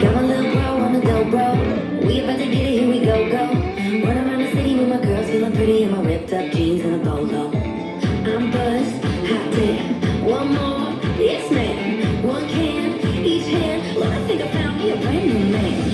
Got my little bro on the dope, bro. We about to get it, here we go, go. Run around the city with my girls, feeling pretty in my ripped up jeans and a polo. I'm buzzed, hot damn. One more, yes ma'am. One can, each hand. Lord, I think I found me a brand new man.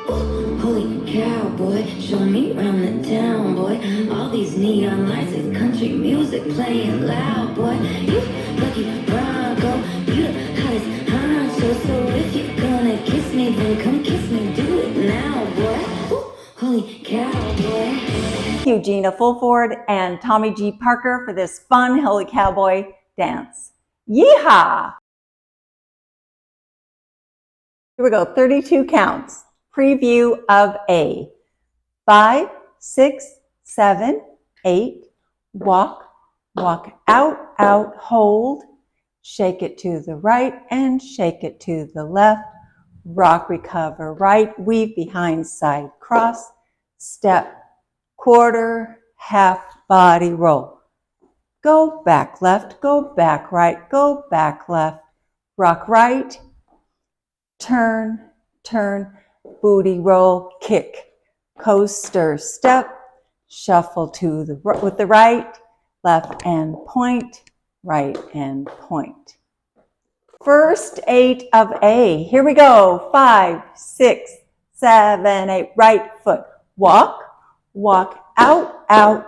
Ooh, holy cowboy, show me around the town, boy. All these neon lights and country music playing loud, boy. You lucky Bronco, you the hottest honcho. So if you're gonna kiss me, then come kiss me, do it now, boy. Ooh, holy cowboy. Thank you, Gina Fulford and Tommy G. Parker, for this fun Holy Cowboy dance. Yeehaw! Here we go, 32 counts. Preview of A. 5, 6, 7, 8. Walk, walk out, out, hold. Shake it to the right and shake it to the left. Rock, recover, right, weave behind, side, cross. Step, quarter, half, body roll. Go back left, go back right, go back left. Rock right, turn, turn, booty roll, kick, coaster, step, shuffle to the with the right, left and point, right and point. First 8 of A. Here we go. 5, 6, 7, 8. Right foot. Walk, walk out, out,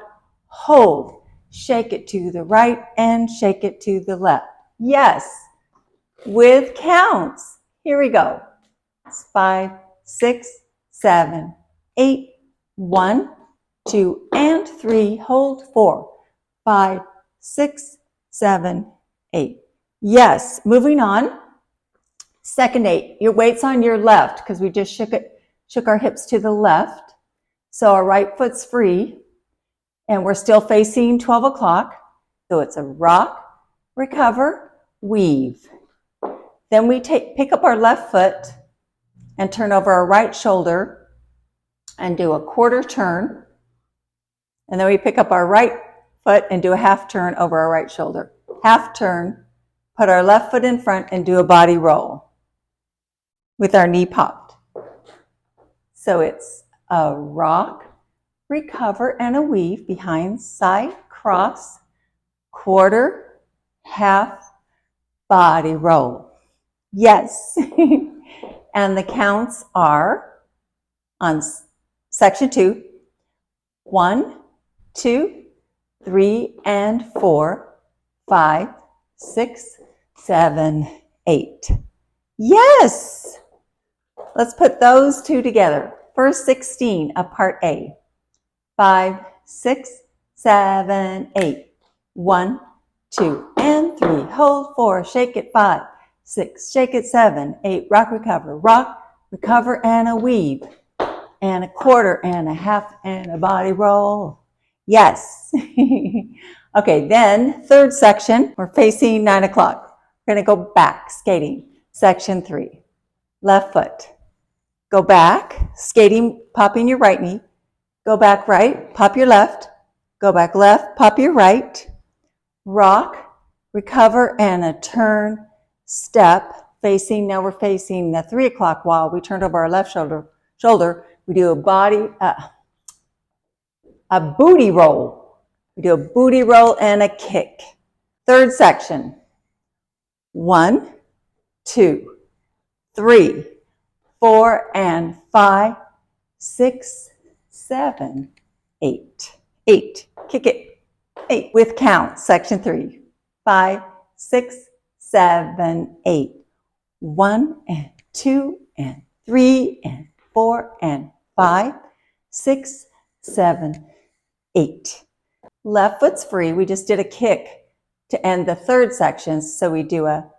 hold. Shake it to the right and shake it to the left. Yes, with counts. Here we go. 5, 6, 7, 8. 1, 2, and 3. Hold 4, 5, 6, 7, 8. Yes, moving on. Second 8. Your weight's on your left because we just shook our hips to the left. So our right foot's free and we're still facing 12 o'clock. So it's a rock, recover, weave. Then we pick up our left foot and turn over our right shoulder and do a quarter turn. And then we pick up our right foot and do a half turn over our right shoulder. Half turn, put our left foot in front and do a body roll with our knee popped. So it's a rock, recover, and a weave behind, side, cross, quarter, half, body roll. Yes. And the counts are on section 2, 1, 2, 3, and 4, 5, 6, 7, 8. Yes! Let's put those two together. First 16 of part A. 5, 6, 7, 8. 1, 2, and 3. Hold 4, shake it 5, 6, shake it 7, 8. Rock, recover, and a weave. And a quarter, and a half, and a body roll. Yes. Okay, then third section, we're facing 9 o'clock. We're going to go back, skating. Section 3, left foot. Go back, skating, popping your right knee. Go back right, pop your left. Go back left, pop your right. Rock, recover, and a turn, step, facing. Now we're facing the 3 o'clock wall. We turned over our left shoulder. We do a booty roll. We do a booty roll and a kick. Third section. 1, 2, 3, 4, and 5, 6, 7, 8. 8. Kick it. 8 with count. Section 3. 5, 6, 7, 8. 1 and 2 and 3 and 4 and 5, 6, 7, 8. Left foot's free. We just did a kick to end the third section. So we do a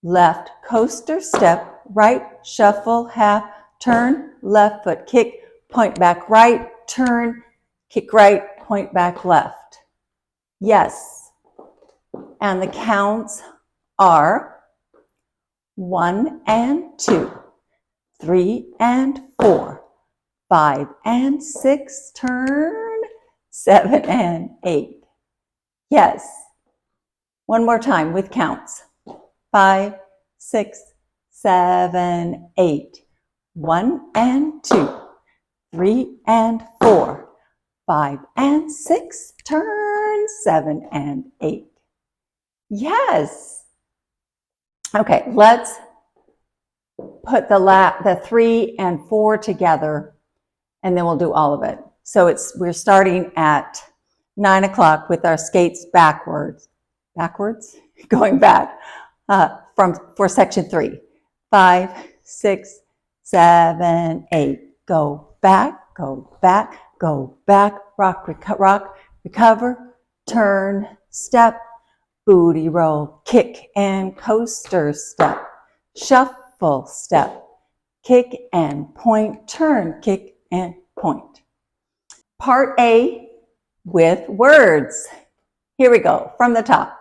left coaster step, right shuffle, half turn, left foot kick, point back right, turn, kick right, point back left. Yes. And the counts are 1 and 2, 3 and 4, 5 and 6, turn, 7 and 8, Yes. One more time with counts. 5, 6, 7, 8. 1 and 2, 3 and 4, 5 and 6. Turn 7 and 8. Yes. Okay, let's put the 3 and 4 together, and then we'll do all of it. So we're starting at 9 o'clock with our skates backwards, going back for section 3. 5, 6, 7, 8. Go back, go back, go back. Rock, recover, turn, step, booty roll, kick and coaster step, shuffle step, kick and point, turn, kick and point. Part A with words. Here we go from the top.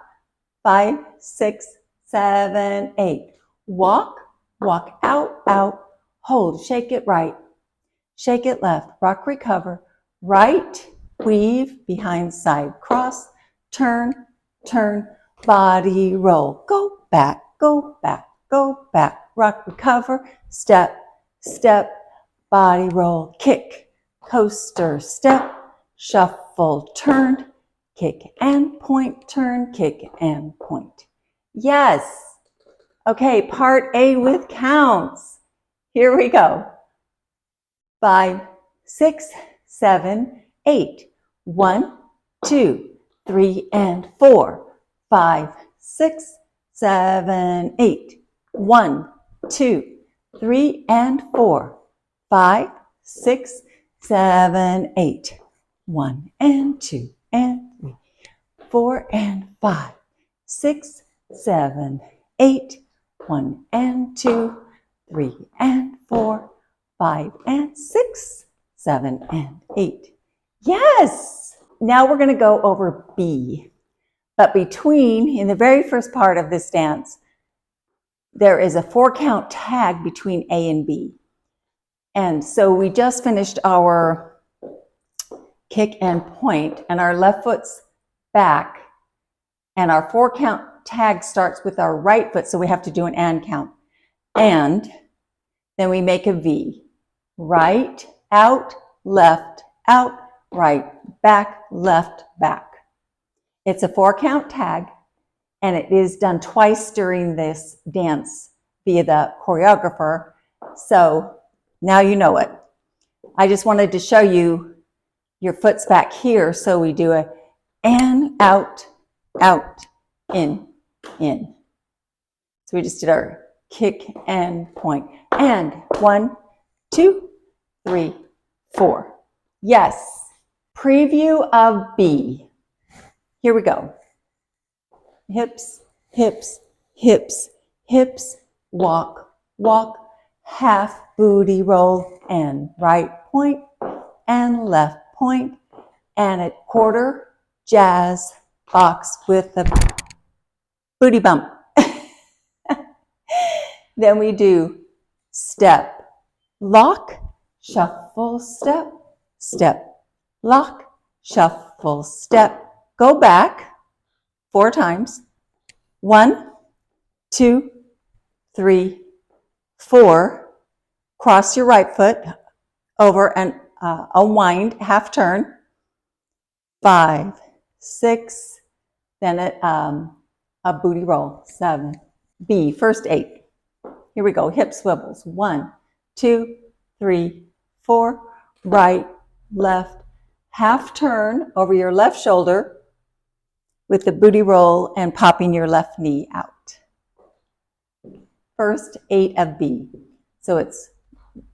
5, 6, 7, 8. Walk, walk out, out. Hold, shake it right, shake it left. Rock, recover, right, weave, behind, side, cross, turn, turn, body roll. Go back, go back, go back. Rock, recover, step, step, body roll, kick, coaster, step, shuffle, turn, kick and point, turn, kick and point. Yes. Okay, part A with counts. Here we go. 5, 6, 7, 8. 1, 2, 3 and 4. 5, 6, 7, 8. 1, 2, 3 and 4. 5, 6, 7, 8. 1 and 2 and 3, 4 and 5, 6, 7, 8. 1 and 2, 3 and 4, 5 and 6, 7 and 8. Yes! Now we're going to go over B. But in the very first part of this dance, there is a 4-count tag between A and B. And so we just finished our kick and point, and our left foot's back, and our 4-count tag starts with our right foot, so we have to do an and count. And then we make a V. Right, out, right, back, left, back. It's a 4-count tag, and it is done twice during this dance via the choreographer. So now you know it. I just wanted to show you your foot's back here, so we do a and, out, in. So we just did our kick and point. And 1, 2, 3, 4. Yes. Preview of B. Here we go. Hips, hips, hips, hips, walk, walk, half booty roll, and right point, and left point, and a quarter jazz box with a booty bump. Then we do step, lock, shuffle, step, step, lock, shuffle, step. Go back 4 times. 1, 2, 3, 4. Cross your right foot over and a wind, half turn. 5, 6, then a booty roll. 7. B, first 8. Here we go. Hip swivels. 1, 2, 3, 4. Right, left, half turn over your left shoulder with the booty roll and popping your left knee out. First 8 of B. So it's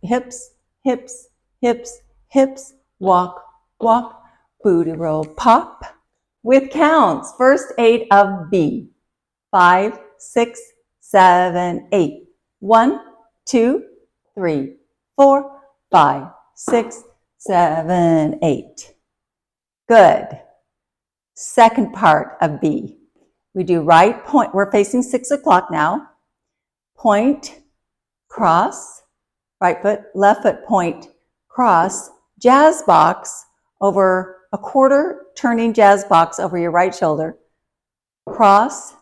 hips, hips, hips, hips, walk, walk, booty roll, pop with counts. First 8 of B. 5, 6, 7, 8. 1, 2, 3, 4, 5, 6, 7, 8. Good. Second part of B. We do right point. We're facing 6 o'clock now. Point, cross, right foot, left foot, point, cross, jazz box over a quarter turning jazz box over your right shoulder. Cross,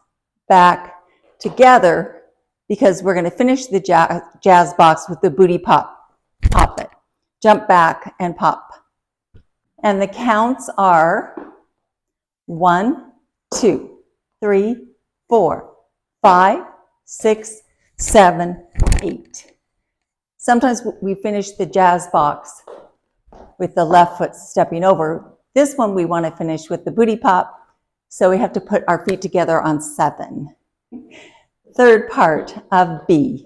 back, together, because we're going to finish the jazz box with the booty pop. Pop it. Jump back and pop. And the counts are 1, 2, 3, 4, 5, 6, 7, 8. Sometimes we finish the jazz box with the left foot stepping over. This one we want to finish with the booty pop, so we have to put our feet together on 7. Third part of B.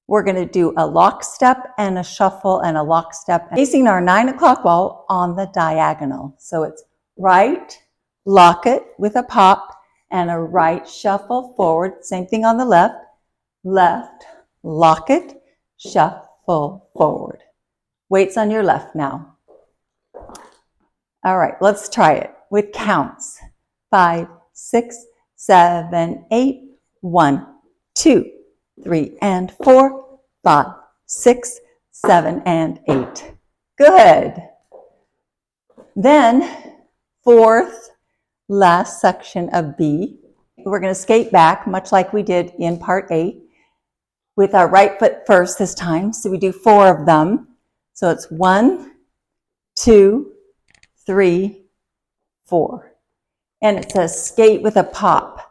We're going to do a lockstep and a shuffle and a lockstep, facing our 9 o'clock wall on the diagonal. So it's right, lock it with a pop, and a right shuffle forward. Same thing on the left. Left, lock it, shuffle forward. Weights on your left now. All right, let's try it with counts. 5, 6, 7, 8. 1, 2, 3, and 4, 5, 6, 7, and 8. Good. Then, fourth, last section of B. We're going to skate back, much like we did in part A, with our right foot first this time. So we do 4 of them. So it's 1, 2, 3, 4. And it says skate with a pop.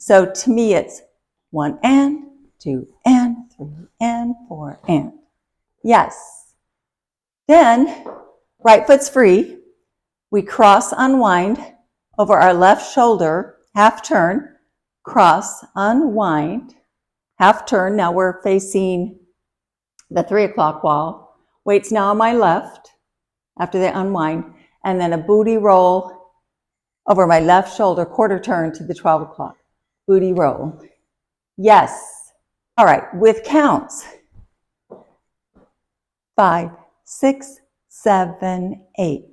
So to me, it's 1 and 2 and 3 and 4 and. Yes. Then, right foot's free. We cross, unwind over our left shoulder, half turn, cross, unwind, half turn. Now we're facing the 3 o'clock wall. Weights now on my left after they unwind, and then a booty roll over my left shoulder, quarter turn to the 12 o'clock. Booty roll. Yes. All right, with counts. 5, 6, 7, 8.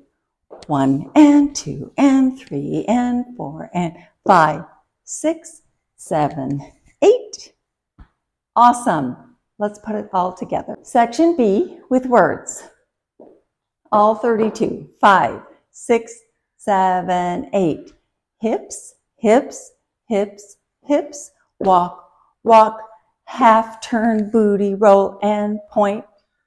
1 and 2 and 3 and 4 and 5, 6, 7, 8. Awesome. Let's put it all together. Section B with words. All 32. 5, 6, 7, 8. Hips, hips, hips, hips. Walk, walk. Half turn, booty roll and point.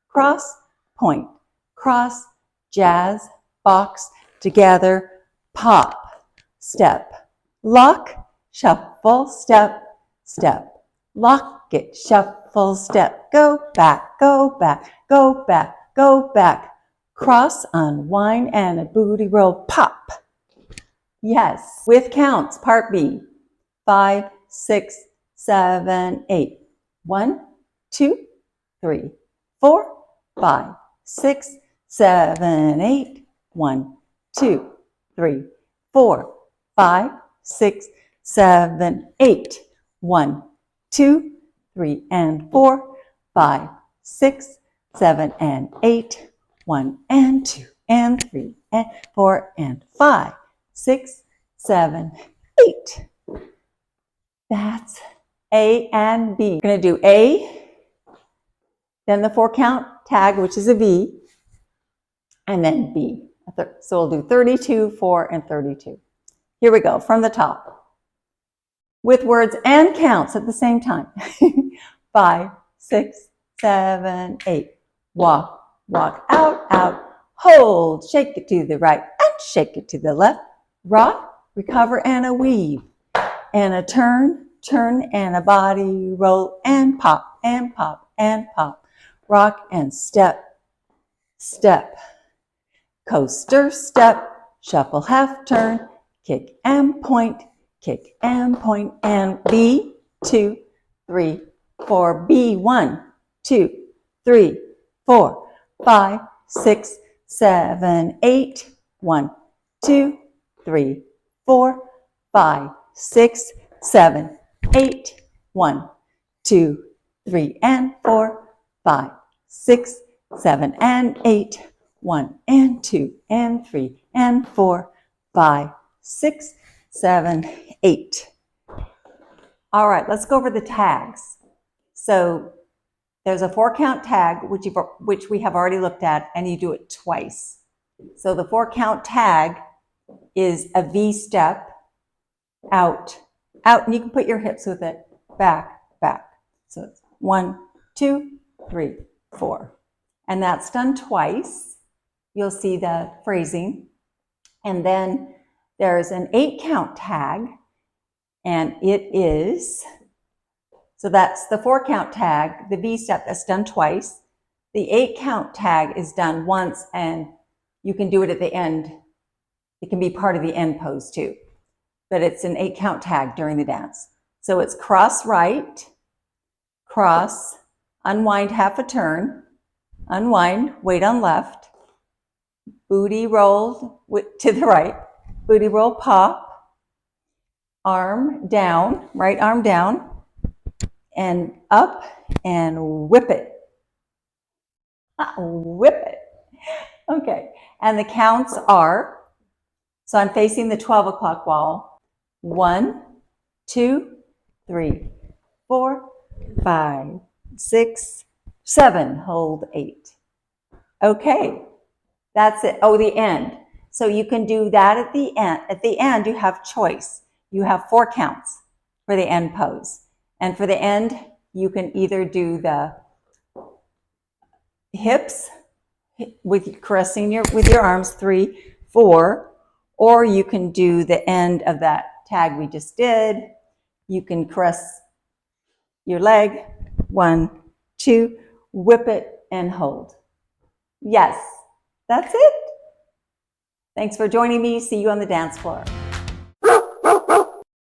Cross, point. Cross, jazz, box, together, pop, step, lock, shuffle, step, step, lock it, shuffle, step, go back, go back, go back, go back, cross, unwind, and a booty roll, pop. Yes, with counts, part B. 5, 6, 7, 8. 1, 2, 3, 4, 5, 6, 7, 8. 1, 2, 3, 4, 5, 6, 7, 8. 1, 2, 3, and 4, 5, 6, 7, and 8. 1 and 2 and 3 and 4 and 5, 6, 7, 8. That's A and B. We're going to do A, then the 4 count tag, which is a V, and then B. So we'll do 32, 4, and 32. Here we go, from the top. With words and counts at the same time. 5, 6, 7, 8. Walk, walk, out, out. Hold, shake it to the right and shake it to the left. Rock, recover, and a weave. And a turn, turn, and a body roll, and pop, and pop, and pop. Rock and step, step. Coaster, step, shuffle, half turn, kick and point, and B, 2, 3, 4, B, 1, 2, 3, 4, 5, 6, 7, 8, 1, 2, 3, 4, 5, 6, 7, 8, 1, 2, 3, and 4, 5, 6, 7, and 8. 1 and 2 and 3 and 4, 5, 6, 7, 8. All right, let's go over the tags. So there's a 4 count tag, which we have already looked at, and you do it twice. So the 4 count tag is a V step, out, out, and you can put your hips with it, back, back. So it's 1, 2, 3, 4. And that's done twice. You'll see the phrasing. And then there's an 8 count tag, and it is, so that's the 4 count tag, the V step that's done twice. The 8 count tag is done once, and you can do it at the end. It can be part of the end pose too, but it's an 8 count tag during the dance. So it's cross right, cross, unwind half a turn, unwind, weight on left, booty roll to the right, booty roll pop, arm down, right arm down, and up, and whip it. Whip it. Okay, and the counts are, so I'm facing the 12 o'clock wall. 1, 2, 3, 4, 5, 6, 7. Hold 8. Okay, that's it. Oh, the end. So you can do that at the end. At the end, you have choice. You have 4 counts for the end pose. And for the end, you can either do the hips with caressing with your arms, 3, 4, or you can do the end of that tag we just did. You can caress your leg, 1, 2, whip it and hold. Yes, that's it. Thanks for joining me. See you on the dance floor.